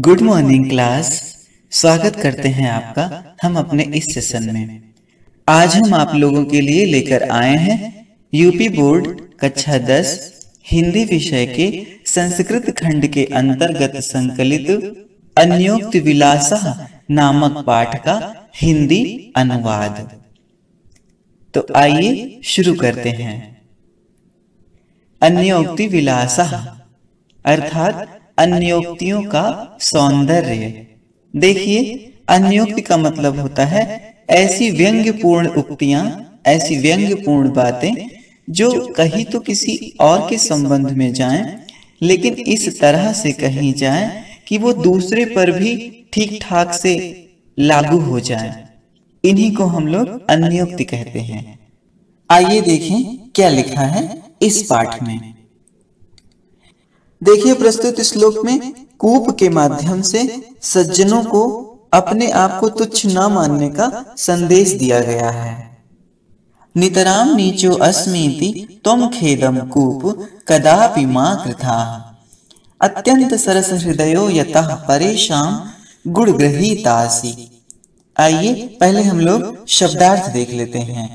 Good morning class. स्वागत करते हैं आपका हम अपने इस सेशन में। आज हम आप लोगों के लिए लेकर आए हैं यूपी बोर्ड कक्षा 10 हिंदी विषय के संस्कृत खंड के अंतर्गत संकलित अन्योक्ति विलासः नामक पाठ का हिंदी अनुवाद। तो आइए शुरू करते हैं। अन्योक्ति विलासः अर्थात अन्योक्तियों का सौंदर्य। देखिए, अन्योक्ति का मतलब होता है ऐसी व्यंग्यपूर्ण उक्तियां, ऐसी व्यंग्यपूर्ण बातें जो कहीं तो किसी और के संबंध में जाएं, लेकिन इस तरह से कही जाएं कि वो दूसरे पर भी ठीक ठाक से लागू हो जाएं। इन्हीं को हम लोग अन्योक्ति कहते हैं। आइए देखें क्या लिखा है इस पाठ में। देखिए, प्रस्तुत श्लोक में कूप के माध्यम से सज्जनों को अपने आप को तुच्छ न मानने का संदेश दिया गया है। नितराम नीचो अस्मीति त्वं खेदम कूप कदापि मा कृथाः अत्यंत सरस हृदयो यतः परेशान गुणग्रहीतासि। आइए पहले हम लोग शब्दार्थ देख लेते हैं।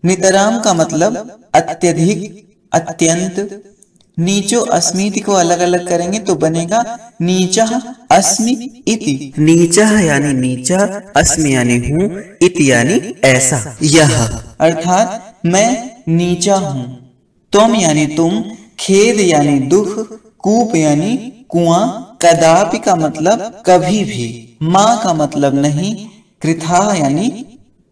नितराम का मतलब अत्यधिक, अत्यंत। नीचो अस्मीति को अलग अलग करेंगे तो बनेगा नीचा अस्मि इति। नीचा यानी नीचा, अस्मि यानी हूँ, इति यानी ऐसा, यह अर्थात मैं नीचा हूँ। तुम यानी तुम, खेद यानी दुख, कूप यानी कुआं, कदापि का मतलब कभी भी, माँ का मतलब नहीं, कृथा यानी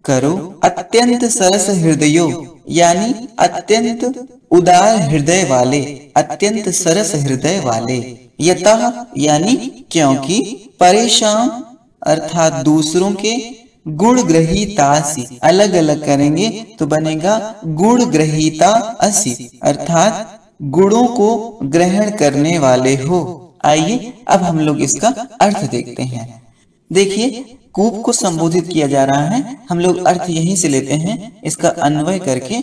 करो, अत्यंत सरस हृदयो यानी अत्यंत उदार हृदय वाले, अत्यंत सरस हृदय वाले, यतः यानी क्योंकि, परेशान अर्थात दूसरों के, गुण ग्रहीतासि अलग अलग करेंगे तो बनेगा गुण ग्रहीता असि अर्थात गुणों को ग्रहण करने वाले हो। आइए अब हम लोग इसका अर्थ देखते हैं। देखिए, कूप को संबोधित किया जा रहा है, हम लोग अर्थ यहीं से लेते हैं इसका अन्वय करके।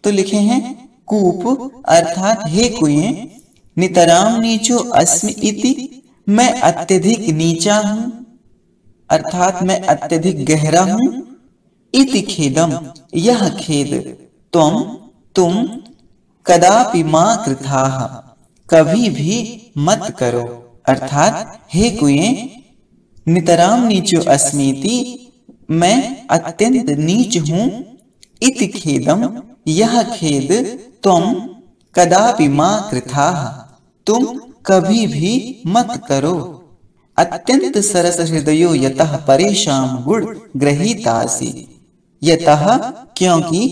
तो लिखे हैं कूप अर्थात हे कुएं, नितराम नीचो अस्मि इति मैं अत्यधिक नीचा हूं, अर्थात मैं अत्यधिक गहरा हूं, इति खेदम यह खेद, त्वं तुम, कदापि मा कृथाः कभी भी मत करो, अर्थात हे कुएं, नितराम नीचो अस्मीति मैं अत्यंत नीच हूं, इति खेदम यह खेद, तुम कदापि मा कृथाः तुम कभी भी मत करो, अत्यंत सरस हृदयो यतः परेशान गुण ग्रहीतासि। यतः क्योंकि,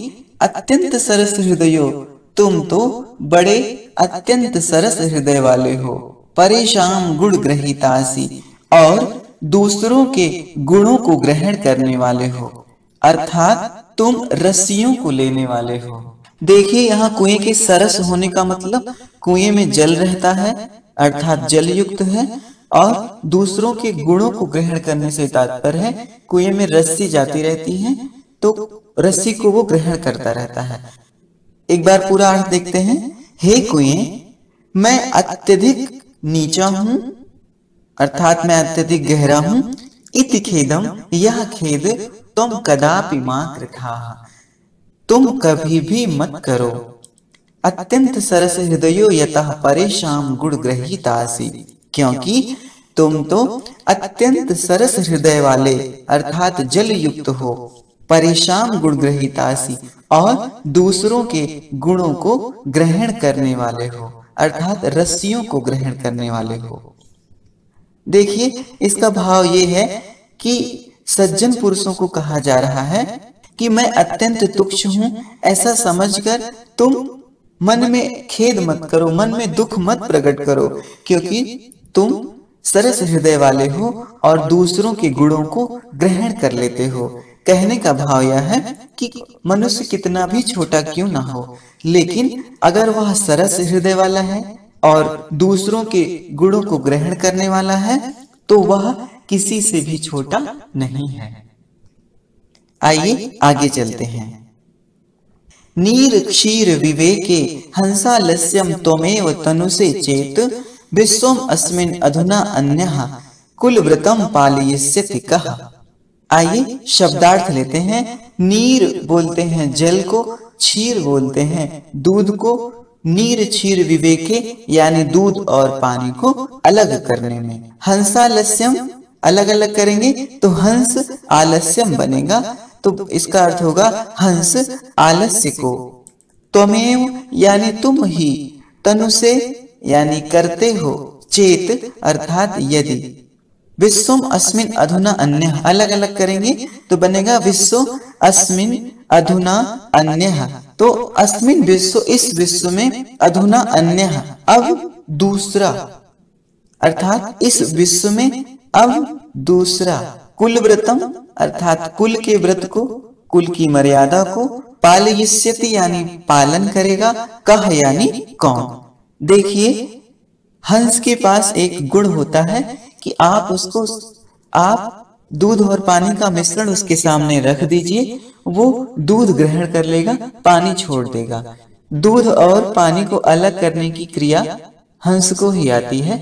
अत्यंत सरस हृदयो तुम तो बड़े अत्यंत सरस हृदय वाले हो, परेशान गुण ग्रहीतासि और दूसरों के गुणों को ग्रहण करने वाले हो, अर्थात तुम रस्सियों को लेने वाले हो। देखिए, यहाँ कुएं के सरस होने का मतलब कुएं में जल रहता है अर्थात जल युक्त है, और दूसरों के गुणों को ग्रहण करने से तात्पर्य है कुएं में रस्सी जाती रहती है तो रस्सी को वो ग्रहण करता रहता है। एक बार पूरा अर्थ देखते हैं। हे कुएं, मैं अत्यधिक नीचा हूं, अर्थात मैं अत्यधिक गहरा हूं, इति खेदम यह खेद, तुम कदापि मा कृथाः तुम कभी भी मत करो, अत्यंत सरस हृदयो यतः परेशान गुण ग्रहीतासि क्योंकि तुम तो अत्यंत सरस हृदय वाले अर्थात जल युक्त हो, परेशान गुण ग्रहीतासि और दूसरों के गुणों को ग्रहण करने वाले हो, अर्थात रस्सियों को ग्रहण करने वाले हो। देखिए, इसका भाव ये है कि सज्जन पुरुषों को कहा जा रहा है कि मैं अत्यंत तुच्छ हूं, ऐसा समझकर तुम मन में खेद मत करो, मन में दुख मत प्रकट करो, क्योंकि तुम सरस हृदय वाले हो और दूसरों के गुणों को ग्रहण कर लेते हो। कहने का भाव यह है कि मनुष्य कितना भी छोटा क्यों ना हो, लेकिन अगर वह सरस हृदय वाला है और दूसरों के गुणों को ग्रहण करने वाला है तो वह किसी से भी छोटा नहीं है। आइए आगे चलते हैं। नीर क्षीर विवेके हंसालस्यम त्वमेव तनुसे चेत विश्वम अस्मिन् अधुना अन्यः कुलव्रतम पालयिष्यति कः। आइए शब्दार्थ लेते हैं। नीर बोलते हैं जल को, क्षीर बोलते हैं दूध को। नीर क्षीर विवेके यानी दूध और पानी को अलग करने में। हंसालस्यम अलग अलग करेंगे तो हंस आलस्यम बनेगा, तो इसका अर्थ होगा हंस आलस्य को। त्वमेव यानी तुम ही, तनु से यानी करते हो, चेत अर्थात यदि। विश्वम अस्मिन अधुना अन्यः अलग अलग करेंगे तो बनेगा विश्व अस्मिन अधुना अन्यः। तो अस्मिन विश्व इस विश्व में, अधुना अन्यः अब दूसरा, अर्थात इस विश्व में अब दूसरा। कुलव्रतम अर्थात कुल के व्रत को, कुल की मर्यादा को। पालयिष्यति यानी पालन करेगा। कह यानी कौन। देखिए हंस के पास एक गुण होता है कि आप दूध और पानी का मिश्रण उसके सामने रख दीजिए, वो दूध ग्रहण कर लेगा, पानी छोड़ देगा। दूध और पानी को अलग करने की क्रिया हंस को ही आती है।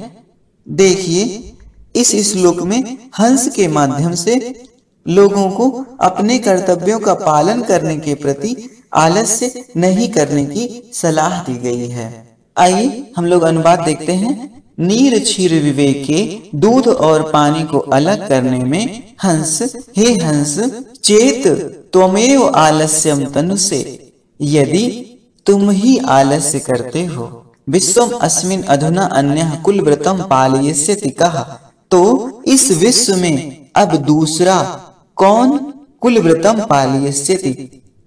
देखिए इस श्लोक में हंस के माध्यम से लोगों को अपने कर्तव्यों का पालन करने के प्रति आलस्य नहीं करने की सलाह दी गई है। आइए हम लोग अनुवाद देखते हैं। नीर क्षीर विवेके दूध और पानी को अलग करने में हंस, हे हंस, चेत त्वमेव आलस्यम तनु से, यदि तुम ही आलस्य करते हो। विश्वम अस्मिन अधुना अन्यः कुलव्रतम पालयिष्यति कः। तो इस विश्व में अब दूसरा कौन कुलव्रतम पालयिष्यति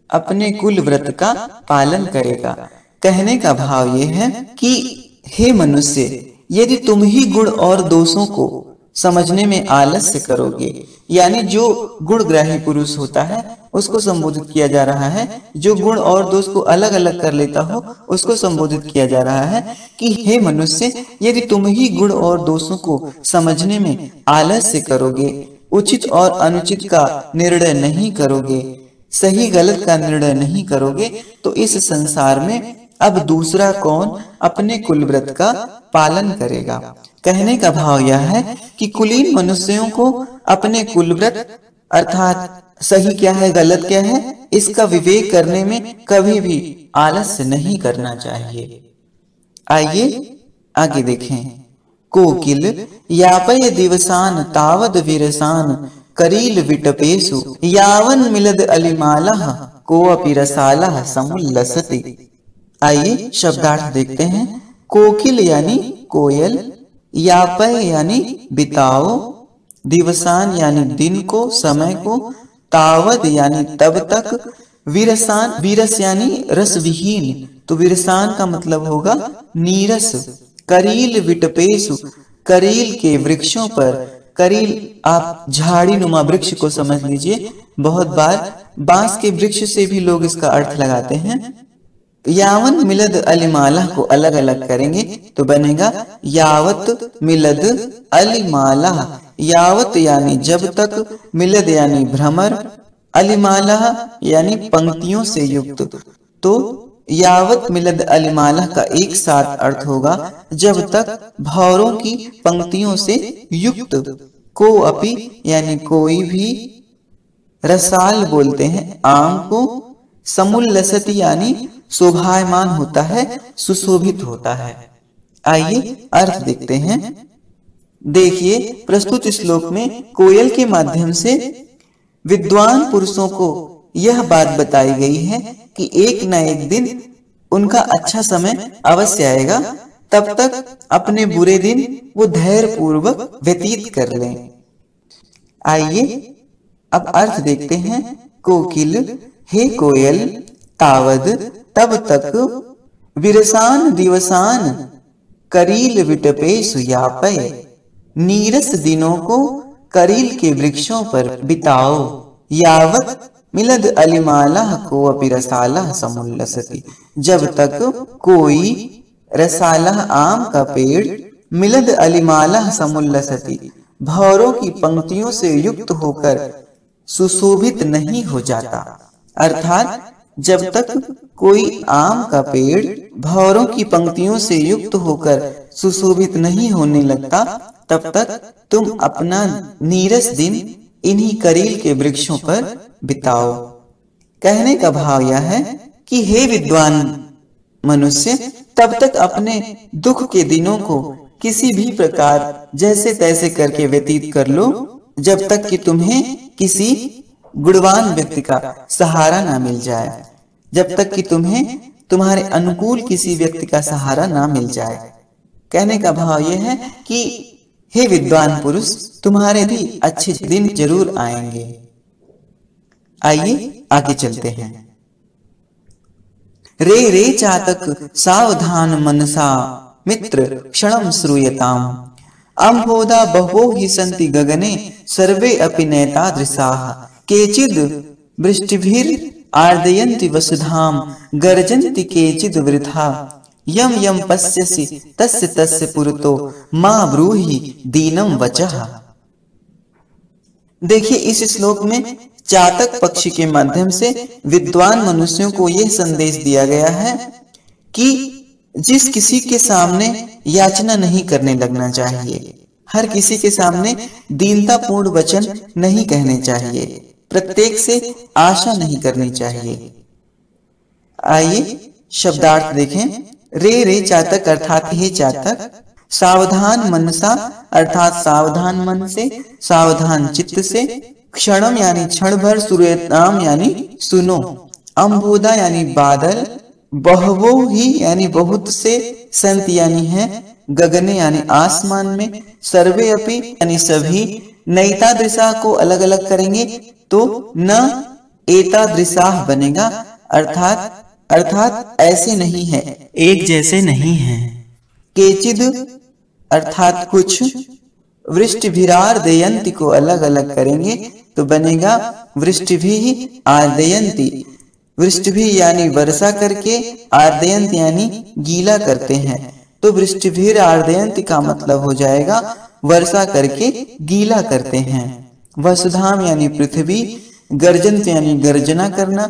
अपने कुल व्रत का पालन करेगा। कहने का भाव यह है कि हे मनुष्य, यदि तुम ही गुण और दोषों को समझने में आलस्य करोगे, यानी जो गुणग्राही पुरुष होता है उसको संबोधित किया जा रहा है, जो गुण और दोष को अलग अलग कर लेता हो उसको संबोधित किया जा रहा है कि हे मनुष्य, यदि तुम ही गुण और दोषों को समझने में आलस्य करोगे, उचित और अनुचित का निर्णय नहीं करोगे, सही गलत का निर्णय नहीं करोगे, तो इस संसार में अब दूसरा कौन अपने कुलव्रत का पालन करेगा। कहने का भाव यह है कि कुलीन मनुष्यों को अपने कुलव्रत अर्थात सही क्या है गलत क्या है इसका विवेक करने में कभी भी आलस्य नहीं करना चाहिए। आइए आगे देखें। कोकिल यापय दिवसान तावद विरसान करील विटपेषु यावन मिलद अलिमालः कोऽपि रसालः समुल्लसति। आइए शब्दार्थ देखते हैं। कोकिल यानी कोयल, यापय यानी बिताओ, दिवसान यानी दिन को समय को, तावद यानी तब तक, विरसान विरस यानी रस विहीन, तो विरसान का मतलब होगा नीरस। करील विटपेषु करील के वृक्षों पर, करील आप झाड़ी नुमा वृक्ष को समझ लीजिए, बहुत बार बांस के वृक्ष से भी लोग इसका अर्थ लगाते हैं। यावन मिलद अलिमाला को अलग अलग करेंगे तो बनेगा यावत मिलद अलिमाला। यावत यानी जब तक, मिलद यानी भ्रमर, अलिमाला यानी पंक्तियों से युक्त। तो यावत मिलद अलिमाला का एक साथ अर्थ होगा जब तक भौरों की पंक्तियों से युक्त। को अपि यानी कोई भी, रसाल बोलते हैं आम को, समुल्लसति यानी शोभायमान होता है, सुशोभित होता है। आइए अर्थ देखते हैं। देखिए प्रस्तुत श्लोक में कोयल के माध्यम से विद्वान पुरुषों को यह बात बताई गई है कि एक न एक दिन उनका अच्छा समय अवश्य आएगा, तब तक अपने बुरे दिन वो धैर्य पूर्वक व्यतीत कर लें। आइए अब अर्थ देखते हैं। कोकिल हे कोयल, तावद तब तक, विरसान दिवसान करील विटपेषु यापय नीरस दिनों को करील के वृक्षों पर बिताओ। यावत मिलद अलिमाला को अपि रसाला समुल्लसति जब तक कोई रसाला आम का पेड़, मिलद अलिमाला समुल्लसति भौरों की पंक्तियों से युक्त होकर सुशोभित नहीं हो जाता। अर्थात जब तक कोई आम का पेड़ भौरों की पंक्तियों से युक्त होकर सुशोभित नहीं होने लगता, तब तक तुम अपना नीरस दिन इन्हीं करील के वृक्षों पर बिताओ। कहने का भाव यह है कि हे विद्वान मनुष्य, तब तक अपने दुख के दिनों को किसी भी प्रकार जैसे तैसे करके व्यतीत कर लो, जब तक कि तुम्हें किसी गुणवान व्यक्ति का सहारा ना मिल जाए, जब तक कि तुम्हें तुम्हारे अनुकूल किसी व्यक्ति का सहारा ना मिल जाए। कहने का भाव यह है कि हे विद्वान पुरुष, तुम्हारे भी अच्छे दिन जरूर आएंगे। आइए आगे चलते हैं। रे रे चातक सावधान मनसा मित्र क्षणम श्रूयताम। अम्भोदा बहवो हि सन्ति गगने सर्वे अपि नैतादृशाः। केचिद् वृष्टिभिर् आर्दयन्ति वसुधाम गर्जन्ति केचिद् वृथा। यम यम पश्यसि तस्य तस्य पुरतो मा ब्रूहि दीनम वचः। देखिए, इस श्लोक में चातक पक्षी के माध्यम से विद्वान मनुष्यों को यह संदेश दिया गया है कि जिस किसी के सामने याचना नहीं करने लगना चाहिए, हर किसी के सामने दीनतापूर्ण वचन नहीं कहने चाहिए, प्रत्येक से आशा नहीं करनी चाहिए। आइए शब्दार्थ देखें। रे रे चातक अर्थात हे चातक, सावधान मनसा अर्थात सावधान मन से, सावधान चित्त से, क्षणम यानी क्षण भर, सूर्यताम यानी सुनो, अम्बोदा यानी बादल, बहवो ही यानी बहुत से, संत यानी है, गगने यानी आसमान में, सर्वे अपि यानी सभी, नैता दृशा को अलग अलग करेंगे तो न एता दृशाह बनेगा, अर्थात ऐसे नहीं है, एक जैसे नहीं है। केचिद अर्थात कुछ, वृष्टिभिरार्दयन्ति को अलग अलग करेंगे तो बनेगा वृष्टिभिः आर्दयन्ति। वृष्टिभिः यानी वर्षा करके, आर्दयन्ति यानी गीला करते हैं, तो वृष्टिभिर आर्दयन्ति का मतलब हो जाएगा वर्षा करके गीला करते हैं। वसुधाम यानी पृथ्वी, गर्जन्ति यानी गर्जना करना,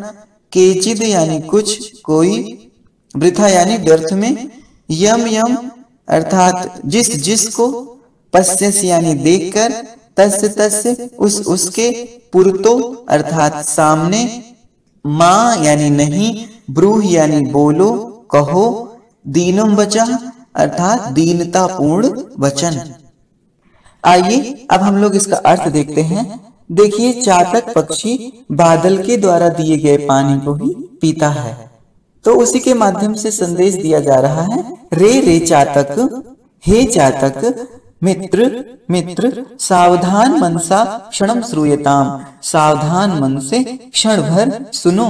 केचिद यानी कुछ, कोई, वृथा यानी व्यर्थ में, यम यम अर्थात जिस जिसको, पश्यस यानी देखकर, तस्य तस्य उस उसके, पुरतो अर्थात सामने, मां यानी नहीं, ब्रूह यानी बोलो, कहो, दीनम वचः अर्थात दीनतापूर्ण वचन। आइए अब हम लोग इसका अर्थ देखते हैं। देखिए, चातक पक्षी बादल के द्वारा दिए गए पानी को ही पीता है, तो उसी के माध्यम से संदेश दिया जा रहा है। रे रे चातक, हे चातक मित्र, सावधान मनसा क्षणम श्रूयताम, सावधान मन से क्षण भर सुनो।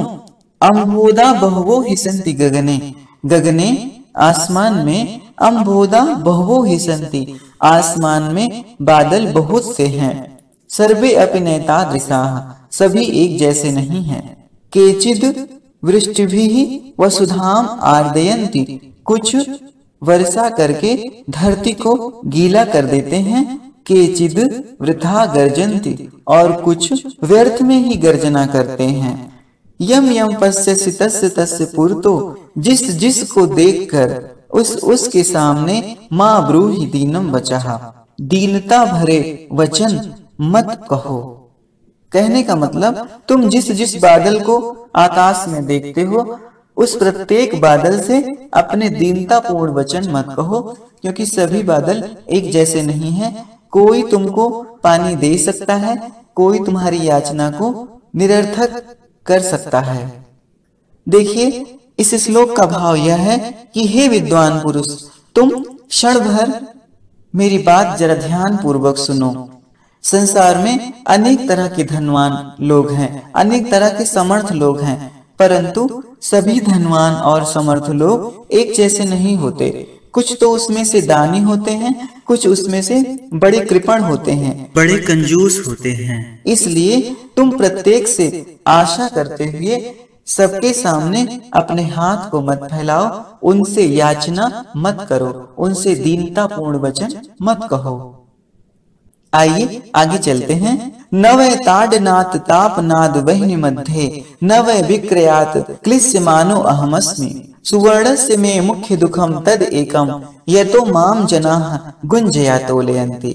अम्भोदा बहवो हि सन्ति गगने, गगने आसमान में, अम्भोदा बहवो हि सन्ति आसमान में बादल बहुत से हैं, सर्वे अपि नैतादृशाः सभी एक जैसे नहीं हैं। केचिद् वृष्टिभिः वसुधाम आर्दयन्ति, कुछ वर्षा करके धरती को गीला कर देते हैं, केचिद् वृथा गर्जन्ति और कुछ व्यर्थ में ही गर्जना करते हैं। यम यम पश्यसि तस्य तस्य पुरतो, जिस जिस को देखकर उसके सामने, मां ब्रूहि दीनम वचः दीनता भरे वचन मत कहो। कहने का मतलब, तुम जिस जिस बादल को आकाश में देखते हो, उस प्रत्येक बादल से अपने दीनतापूर्ण वचन मत कहो, क्योंकि सभी बादल एक जैसे नहीं हैं। कोई तुमको पानी दे सकता है, कोई तुम्हारी याचना को निरर्थक कर सकता है। देखिए, इस श्लोक का भाव यह है कि हे विद्वान पुरुष, तुम क्षण भर मेरी बात जरा ध्यान पूर्वक सुनो। संसार में अनेक तरह के धनवान लोग हैं, अनेक तरह के समर्थ लोग हैं, परंतु सभी धनवान और समर्थ लोग एक जैसे नहीं होते। कुछ तो उसमें से दानी होते हैं, कुछ उसमें से बड़े कृपण होते हैं, बड़े कंजूस होते हैं। इसलिए तुम प्रत्येक से आशा करते हुए सबके सामने अपने हाथ को मत फैलाओ, उनसे याचना मत करो, उनसे दीनतापूर्ण वचन मत कहो। आइए आगे चलते हैं। नवय ताडनाथ तापनाद वह्नि मध्ये, नवय विक्रयात क्लिश्यमानो अहमस्मि, सुवर्णस्य मे मुख्य दुखम तद एकम यतो माम जनाः गुंजया तोलयन्ति।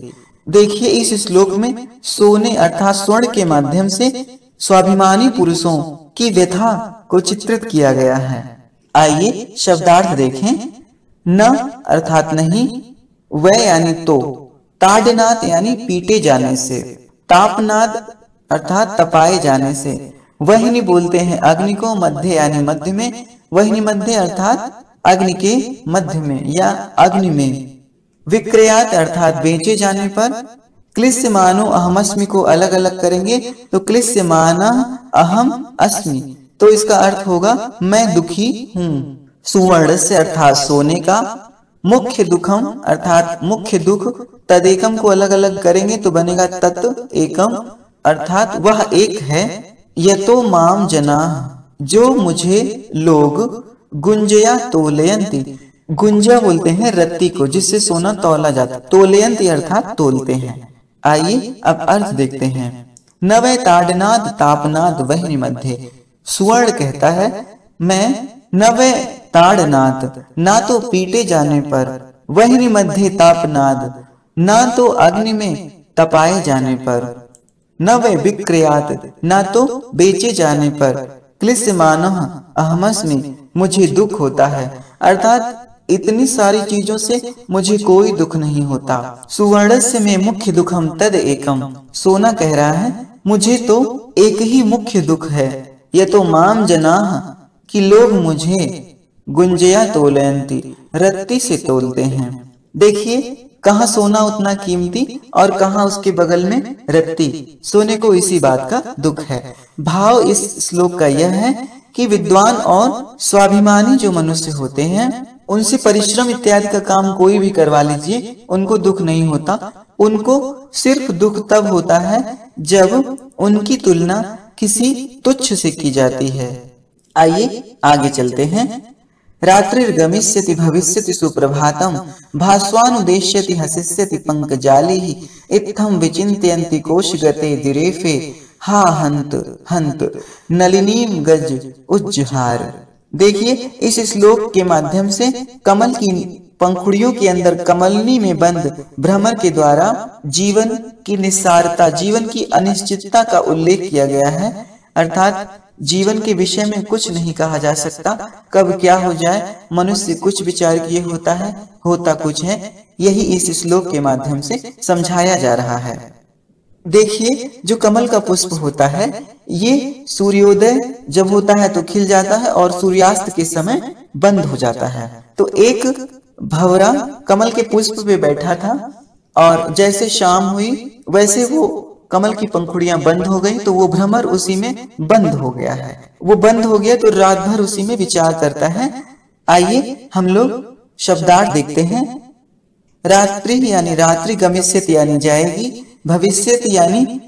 देखिए इस श्लोक में सोने अर्थात स्वर्ण के माध्यम से स्वाभिमानी पुरुषों की व्यथा को चित्रित किया गया है। आइए शब्दार्थ देखें। न अर्थात नहीं, वह यानी तो, ताड़नाद यानी पीटे जाने से, तापनाद अर्थात तपाए जाने से, वहिनी बोलते हैं अग्नि को, मध्य यानी मध्य में, वहिनी मध्य अर्थात अग्नि के मध्य में या अग्नि में, विक्रयात अर्थात बेचे जाने पर। क्लिश्यमानो अहमस्मि को अलग अलग करेंगे तो क्लिश्यमाना अहम अस्मि, तो इसका अर्थ होगा मैं दुखी हूँ। सुवर्णस्य अर्थात सोने का, मुख्य दुखम अर्थात मुख्य दुख, तदेकम को अलग अलग करेंगे तो बनेगा तत् एकम अर्थात वह एक है। यतो माम जनाः जो मुझे लोग, गुंजया तोलयन्ति, गुंजा बोलते हैं रत्ती को जिससे सोना तौला जाता, तोलयन्ति अर्थात तोलते हैं। आइए अब अर्थ देखते हैं। नवै ताड़नाद तापनाद वहिनी मध्य, स्वर्ण कहता है मैं नवै ताड़नाद ना तो पीटे जाने पर, वहिनी मध्य तापनाद ना तो अग्नि में तपाए जाने पर, नवै विक्रयात ना तो बेचे जाने पर, क्लिश्यमानः अहमस्मि मुझे दुख होता है, अर्थात इतनी सारी चीजों से मुझे कोई दुख नहीं होता। सुवर्णस्य में मुख्य दुखम तद एकम, सोना कह रहा है मुझे तो एक ही मुख्य दुख है, यह तो माम जनाः कि लोग मुझे गुंजया तोलयन्ति रत्ती से तोलते हैं। देखिए कहाँ सोना उतना कीमती और कहाँ उसके बगल में रत्ती, सोने को इसी बात का दुख है। भाव इस श्लोक का यह है कि विद्वान और स्वाभिमानी जो मनुष्य होते हैं उनसे परिश्रम इत्यादि का काम कोई भी करवा लीजिए, उनको दुख नहीं होता। उनको सिर्फ दुख तब होता है जब उनकी तुलना किसी तुच्छ से की जाती है। आइए आगे चलते हैं। रात्रिर्गमिष्यति भविष्यति सुप्रभातम भास्वानुदेश्यति हसिष्यति पंकजालिः इत्थं विचिन्तयन्ति कोशगते दिरेफे हा हंत हंत नलिनीम गज उज्जहार। देखिए इस श्लोक के माध्यम से कमल की पंखुड़ियों के अंदर कमलनी में बंद भ्रमर के द्वारा जीवन की निस्सारता, जीवन की अनिश्चितता का उल्लेख किया गया है। अर्थात जीवन के विषय में कुछ नहीं कहा जा सकता, कब क्या हो जाए मनुष्य कुछ विचार किए होता है, होता कुछ है। यही इस श्लोक के माध्यम से समझाया जा रहा है। देखिए जो कमल का पुष्प होता है ये सूर्योदय जब होता है तो खिल जाता है और सूर्यास्त के समय बंद हो जाता है। तो एक भंवरा कमल के पुष्प पे बैठा था और जैसे शाम हुई वैसे वो कमल की पंखुड़ियां बंद हो गई, तो वो भ्रमर उसी में बंद हो गया है। वो बंद हो गया तो रात भर उसी में विचार करता है। आइए हम लोग शब्दार्थ देखते हैं। रात्रि यानी रात्रि, गमिष्यति यानी जाएगी, भविष्यति यानी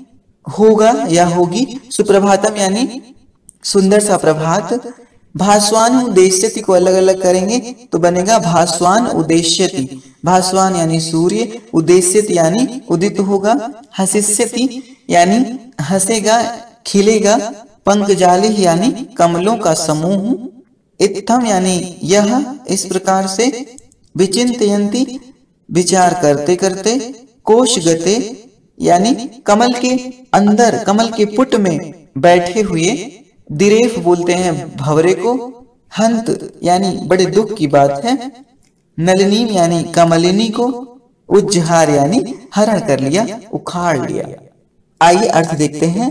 होगा या होगी, सुप्रभातम यानी सुंदर सा प्रभात, भास्वान उद्देश्यति को अलग अलग करेंगे तो बनेगा भास्वान उद्देश्यति। भास्वान यानी सूर्य, उद्देश्यति यानी उदित होगा, हसिष्यति यानी हंसेगा खिलेगा, पंकजाली यानी कमलों का समूह, इत्थम यानी यह इस प्रकार से, विचिन्तयन्ति विचार करते करते, कोशगते यानी कमल के अंदर कमल के पुट में बैठे हुए, दिरेफ बोलते हैं भंवरे को, हंत यानी बड़े दुख की बात है, नलिनीम यानी कमलिनी को, उज्जहार यानी हरण कर लिया, उखाड़ लिया। आइए अर्थ देखते हैं।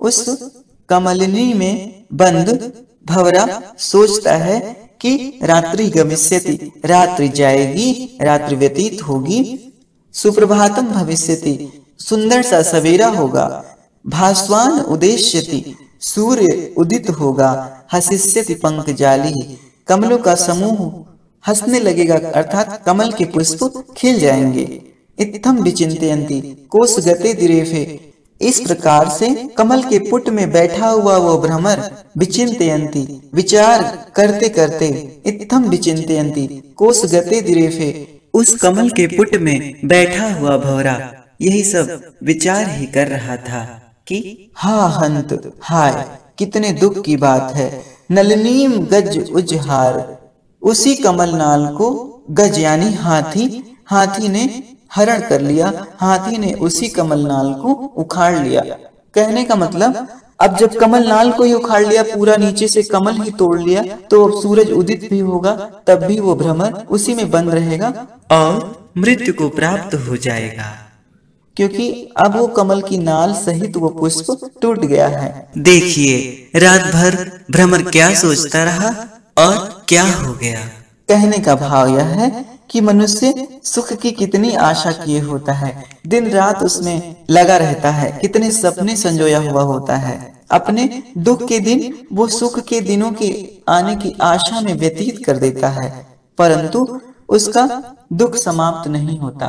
उस कमलिनी में बंद भंवरा सोचता है कि रात्रि गमिष्यति, रात्रि जाएगी, रात्रि व्यतीत होगी, सुप्रभातम भविष्यति, सुंदर सा सवेरा होगा, भास्वान उदेश्यति, सूर्य उदित होगा, हसिष्यति पंकजाली, कमलों का समूह हंसने लगेगा, अर्थात कमल के पुष्प खिल जाएंगे, इत्थम विचिन्तयन्ति कोशगते दिरेफे, इस प्रकार से कमल के पुट में बैठा हुआ वो भ्रमर, विचिन्तयन्ति विचार करते करते, इत्थम विचिन्तयन्ति कोशगते दिरेफे, उस कमल के पुट में बैठा हुआ भंवरा यही सब विचार ही कर रहा था कि हा हंत, हाय कितने दुख की बात है, नलिनीम गज उज्जहार, उसी कमलनाल को गज यानी हाथी ने हरण कर लिया। हाथी ने उसी कमलनाल को उखाड़ लिया। कहने का मतलब, अब जब कमलनाल को ही उखाड़ लिया, पूरा नीचे से कमल ही तोड़ लिया, तो अब सूरज उदित भी होगा, तब भी वो भ्रमर उसी में बंद रहेगा और मृत्यु को प्राप्त हो जाएगा, क्योंकि अब वो कमल की नाल सहित वो पुष्प टूट गया है। देखिए रात भर भ्रमर क्या सोचता रहा और क्या हो गया। कहने का भाव यह है कि मनुष्य सुख की कितनी आशा किए होता है, दिन रात उसमें लगा रहता है, कितने सपने संजोया हुआ होता है, अपने दुख के दिन वो सुख के दिनों के आने की आशा में व्यतीत कर देता है, परंतु उसका दुख समाप्त नहीं होता।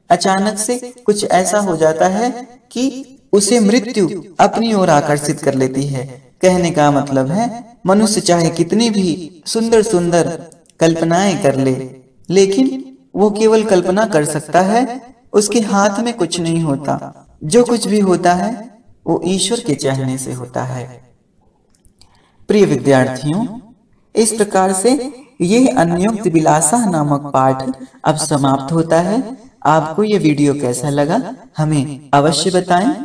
अचानक से कुछ ऐसा हो जाता है कि उसे मृत्यु अपनी ओर आकर्षित कर लेती है। कहने का मतलब है, मनुष्य चाहे कितनी भी सुंदर सुंदर कल्पनाएं कर ले, लेकिन वो केवल कल्पना कर सकता है, उसके हाथ में कुछ नहीं होता। जो कुछ भी होता है वो ईश्वर के चाहने से होता है। प्रिय विद्यार्थियों, इस प्रकार से यह अन्योक्त विलासा नामक पाठ अब समाप्त होता है। आपको ये वीडियो कैसा लगा हमें अवश्य बताएं।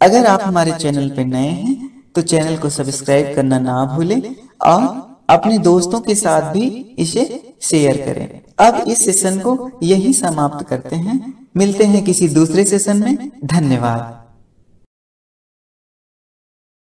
अगर आप हमारे चैनल पर नए हैं तो चैनल को सब्सक्राइब करना ना भूलें और अपने दोस्तों के साथ भी इसे शेयर करें। अब इस सेशन को यही समाप्त करते हैं। मिलते हैं किसी दूसरे सेशन में। धन्यवाद।